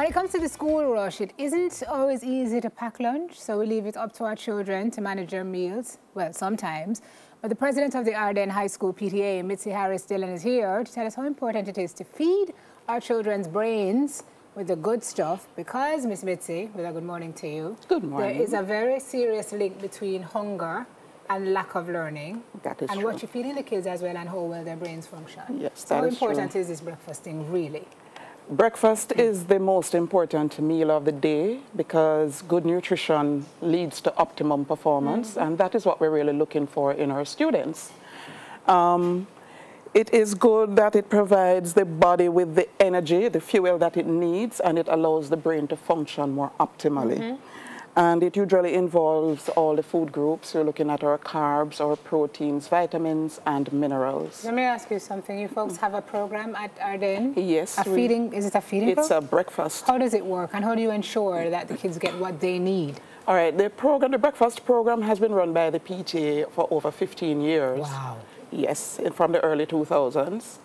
When it comes to the school rush, it isn't always easy to pack lunch, so we leave it up to our children to manage their meals. Well, sometimes. But the president of the Arden High School PTA, Mitzi Harris Dillon, is here to tell us how important it is to feed our children's brains with the good stuff, because, Miss Mitzi, with a good morning to you. Good morning. There is a very serious link between hunger and lack of learning. That is and true. what you're feeding the kids as well and how well their brains function. Yes, so that how is important true. is this breakfast thing, really? Breakfast is the most important meal of the day because good nutrition leads to optimum performance, and that is what we're really looking for in our students. It is good that it provides the body with the energy, the fuel that it needs, and it allows the brain to function more optimally. And it usually involves all the food groups. We're looking at our carbs, our proteins, vitamins, and minerals. Let me ask you something. You folks have a program at Arden? Yes. Is it a feeding It's program? a breakfast. How does it work, and how do you ensure that the kids get what they need? All right, the breakfast program has been run by the PTA for over 15 years. Wow. Yes, from the early 2000s.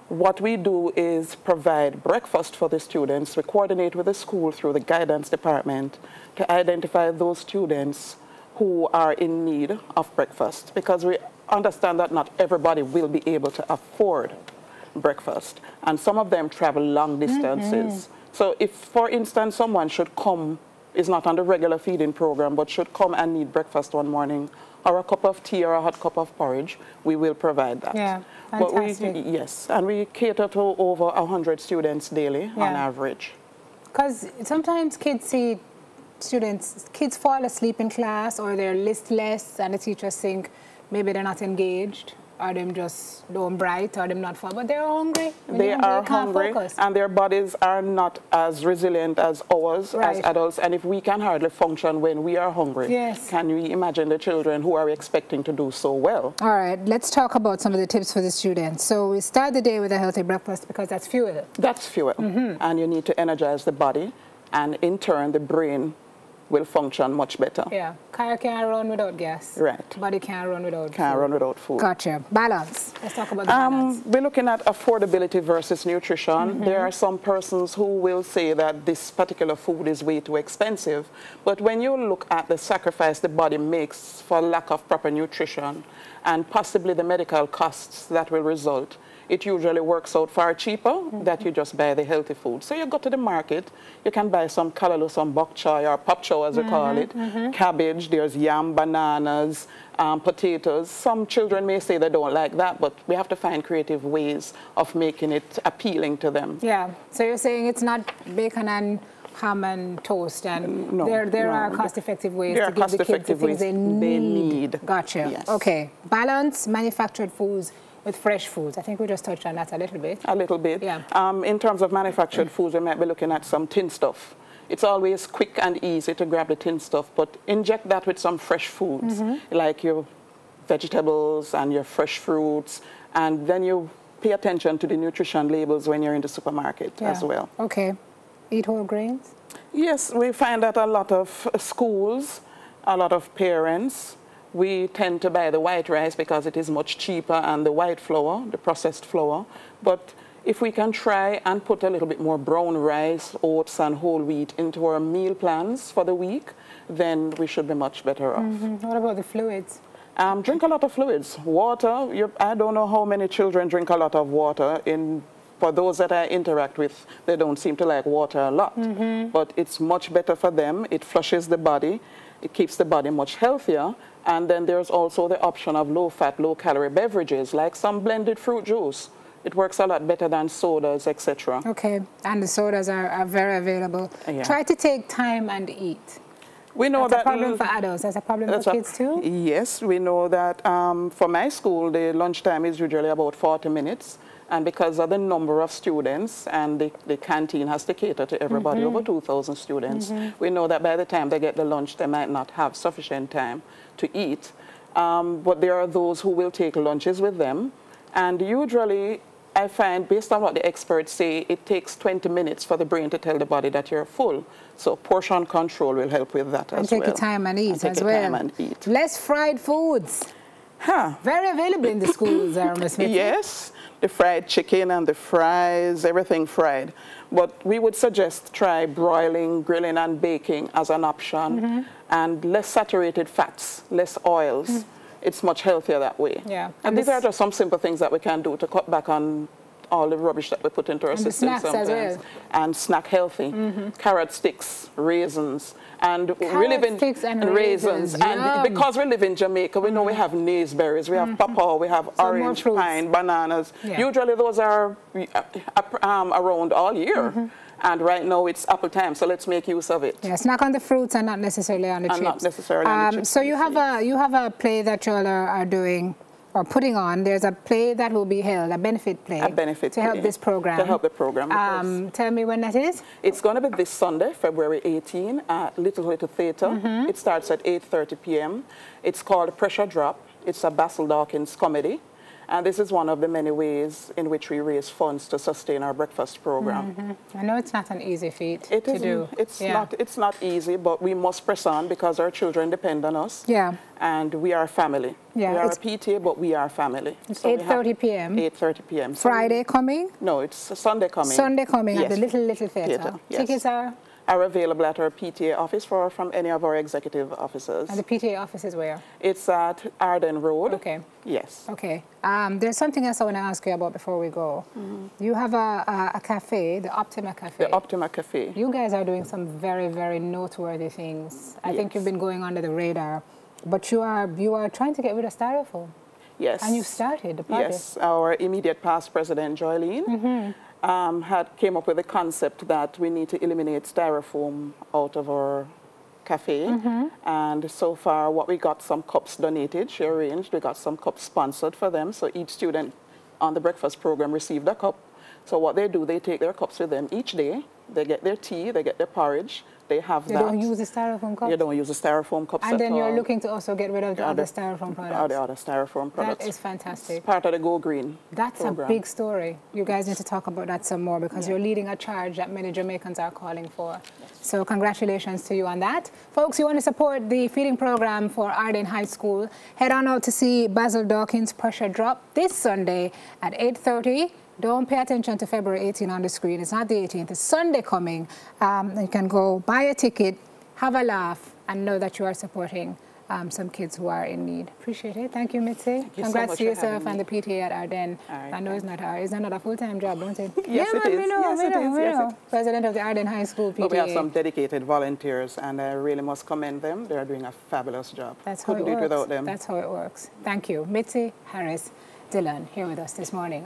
What we do is provide breakfast for the students. We coordinate with the school through the guidance department to identify those students who are in need of breakfast, because we understand that not everybody will be able to afford breakfast, and some of them travel long distances. So if, for instance, someone should come, is not on the regular feeding program, but should come and need breakfast one morning, or a cup of tea or a hot cup of porridge, we will provide that. Yeah, fantastic. But yes, and we cater to over 100 students daily on average. Because sometimes kids fall asleep in class, or they're listless, and the teachers think maybe they're not engaged, or them just don't bright, or them not fun, but they're hungry. They are hungry, and their bodies are not as resilient as ours as adults. And if we can hardly function when we are hungry, can you imagine the children who are expecting to do so well? All right, let's talk about some of the tips for the students. So we start the day with a healthy breakfast because that's fuel. That's fuel, and you need to energize the body, and in turn the brain will function much better. Yeah, car can't run without gas. Right. Body can't run without food. Can't run without food. Gotcha. Balance. Let's talk about the balance. We're looking at affordability versus nutrition. There are some persons who will say that this particular food is way too expensive. But when you look at the sacrifice the body makes for lack of proper nutrition and possibly the medical costs that will result, it usually works out far cheaper that you just buy the healthy food. So you go to the market, you can buy some callaloo, some bok choy, or pop choy as we call it, cabbage, there's yam, bananas, potatoes. Some children may say they don't like that, but we have to find creative ways of making it appealing to them. Yeah, so you're saying it's not bacon and ham and toast, and there are cost-effective ways to give the kids the things they need. Gotcha. Yes. Okay. Balance manufactured foods with fresh foods. I think we just touched on that a little bit. A little bit. Yeah. In terms of manufactured foods, we might be looking at some tin stuff. It's always quick and easy to grab the tin stuff, but inject that with some fresh foods, like your vegetables and your fresh fruits, and then you pay attention to the nutrition labels when you're in the supermarket as well. Okay. Eat whole grains? Yes, we find that a lot of schools, a lot of parents, we tend to buy the white rice because it is much cheaper, and the white flour, the processed flour. But if we can try and put a little bit more brown rice, oats, and whole wheat into our meal plans for the week, then we should be much better off. What about the fluids? Drink a lot of fluids. Water, I don't know how many children drink a lot of water. For those that I interact with, they don't seem to like water a lot. But it's much better for them. It flushes the body. It keeps the body much healthier. And then there's also the option of low-fat, low-calorie beverages, like some blended fruit juice. It works a lot better than sodas, etc. Okay, and the sodas are very available. Try to take time and eat. We know that's a problem for adults. That's a problem for kids too? Yes, we know that for my school, the lunchtime is usually about 40 minutes. And because of the number of students, and the canteen has to cater to everybody, over 2,000 students, we know that by the time they get the lunch, they might not have sufficient time to eat. But there are those who will take lunches with them. And usually, I find, based on what the experts say, it takes 20 minutes for the brain to tell the body that you're full. So portion control will help with that as well. And take your time and eat as well. Time and eat. Less fried foods. Very available in the schools, Ms. Mitzi. Yes, the fried chicken and the fries, everything fried. But we would suggest try broiling, grilling, and baking as an option, and less saturated fats, less oils. It's much healthier that way. Yeah. And these are just some simple things that we can do to cut back on all the rubbish that we put into our system sometimes. As well. And snack healthy. Carrot sticks, raisins. And raisins. And because we live in Jamaica, we know we have naseberries, we have pawpaw, we have orange, pine, bananas. Yeah. Usually those are around all year. And right now it's apple time, so let's make use of it. Yeah, snack on the fruits and not necessarily on the chips. Not necessarily on the chips. So you have a play that you all are doing or putting on. There's a play that will be held, a benefit play. A benefit to help this program. To help the program. Tell me when that is. It's going to be this Sunday, February 18, at Little Theatre. It starts at 8:30 p.m. It's called Pressure Drop. It's a Basil Dawkins comedy. And this is one of the many ways in which we raise funds to sustain our breakfast program. I know it's not an easy feat to do. It's not easy, but we must press on because our children depend on us. Yeah. And we are a family. Yeah, we are a PTA, but we are family. It's 8:30 p.m. 8:30 p.m. Friday coming? No, it's a Sunday coming. Sunday coming at the Little Theatre. Yes. Tickets are available at our PTA office or from any of our executive offices. And the PTA office is where? It's at Arden Road. Okay. Yes. Okay. There's something else I want to ask you about before we go. You have a cafe, the Optima Cafe. The Optima Cafe. You guys are doing some very, very noteworthy things. I think you've been going under the radar, but you are trying to get rid of styrofoam. Yes. And you started the project. Yes. Our immediate past president, Joylene, came up with the concept that we need to eliminate styrofoam out of our cafe. And so far, what we got some cups donated, she arranged. We got some cups sponsored for them. So each student on the breakfast program received a cup. So what they do, they take their cups with them each day. They get their tea, they get their porridge. They have that. You don't use the styrofoam cups? You don't use the styrofoam cups at all. And then you're looking to also get rid of the other styrofoam products? The other styrofoam products. That is fantastic. It's part of the Go Green That's program. A big story. You guys need to talk about that some more because you're leading a charge that many Jamaicans are calling for. So congratulations to you on that. Folks, you want to support the feeding program for Arden High School, head on out to see Basil Dawkins' Pressure Drop this Sunday at 8:30. Don't pay attention to February 18 on the screen. It's not the 18th. It's Sunday coming. You can go buy a ticket, have a laugh, and know that you are supporting some kids who are in need. Appreciate it. Thank you, Mitzi. Congrats to yourself and the PTA at Arden. I know it's not a full-time job, don't it? Yes, it is. We know. President of the Arden High School PTA. But we have some dedicated volunteers, and I really must commend them. They're doing a fabulous job. That's how it works. Couldn't do it without them. That's how it works. Thank you. Mitzi Harris Dillon here with us this morning.